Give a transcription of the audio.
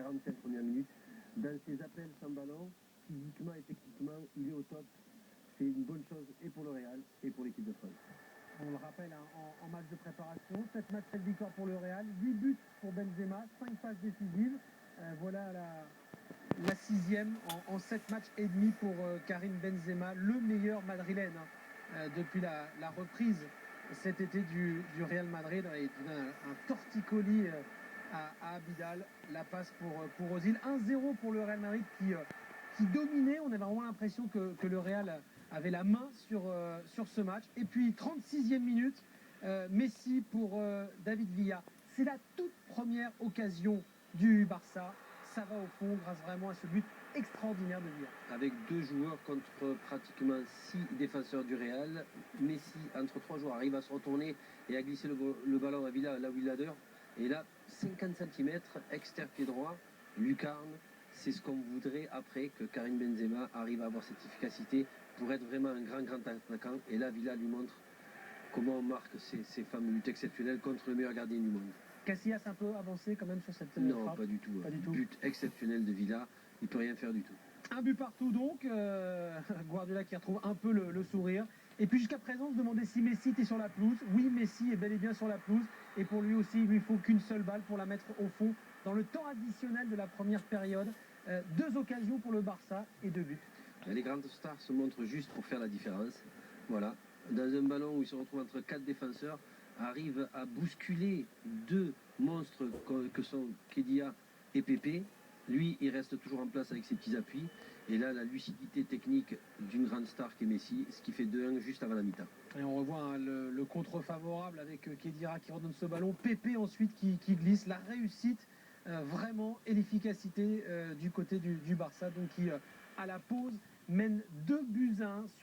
45 premières minutes. Dans ses appels sans ballon, physiquement et techniquement, il est au top. C'est une bonne chose et pour le Real et pour l'équipe de France. On le rappelle, en match de préparation, 7 matchs, 7 victoires pour le Real, 8 buts pour Benzema, 5 passes décisives. Voilà la 6e en 7 matchs et demi pour Karim Benzema, le meilleur madrilène depuis la reprise cet été du Real Madrid. Il donne un torticolis à Abidal, la passe pour Ozil. 1-0 pour le Real Madrid qui dominait. On avait vraiment l'impression que le Real avait la main sur ce match. Et puis 36e minute, Messi pour David Villa. C'est la toute première occasion du Barça. Ça va au fond grâce vraiment à ce but extraordinaire de Villa. Avec 2 joueurs contre pratiquement 6 défenseurs du Real, Messi, entre 3 joueurs, arrive à se retourner et à glisser le ballon à Villa, là où il l'adore. Et là, 50 cm, extérieur pied droit, lucarne. C'est ce qu'on voudrait après que Karim Benzema arrive à avoir cette efficacité pour être vraiment un grand attaquant. Et là, Villa lui montre comment on marque ces fameux buts exceptionnels contre le meilleur gardien du monde. Casillas un peu avancé quand même sur cette non, frappe. pas du tout. Pas du tout. But exceptionnel de Villa, il ne peut rien faire du tout. Un but partout donc, Guardiola qui retrouve un peu le sourire. Et puis jusqu'à présent, on se demandait si Messi était sur la pelouse. Oui, Messi est bel et bien sur la pelouse. Et pour lui aussi, il lui faut qu'une seule balle pour la mettre au fond dans le temps additionnel de la première période. 2 occasions pour le Barça et 2 buts. Les grandes stars se montrent juste pour faire la différence. Voilà. Dans un ballon où il se retrouve entre 4 défenseurs, arrive à bousculer 2 monstres que sont Kedia et Pepe. Lui, il reste toujours en place avec ses petits appuis. Et là, la lucidité technique d'une grande star qui est Messi, ce qui fait 2-1 juste avant la mi-temps. Et on revoit le contre favorable avec Kedira qui redonne ce ballon. Pepe ensuite qui glisse. La réussite vraiment et l'efficacité du côté du Barça. Donc qui, à la pause, mène 2-1 sur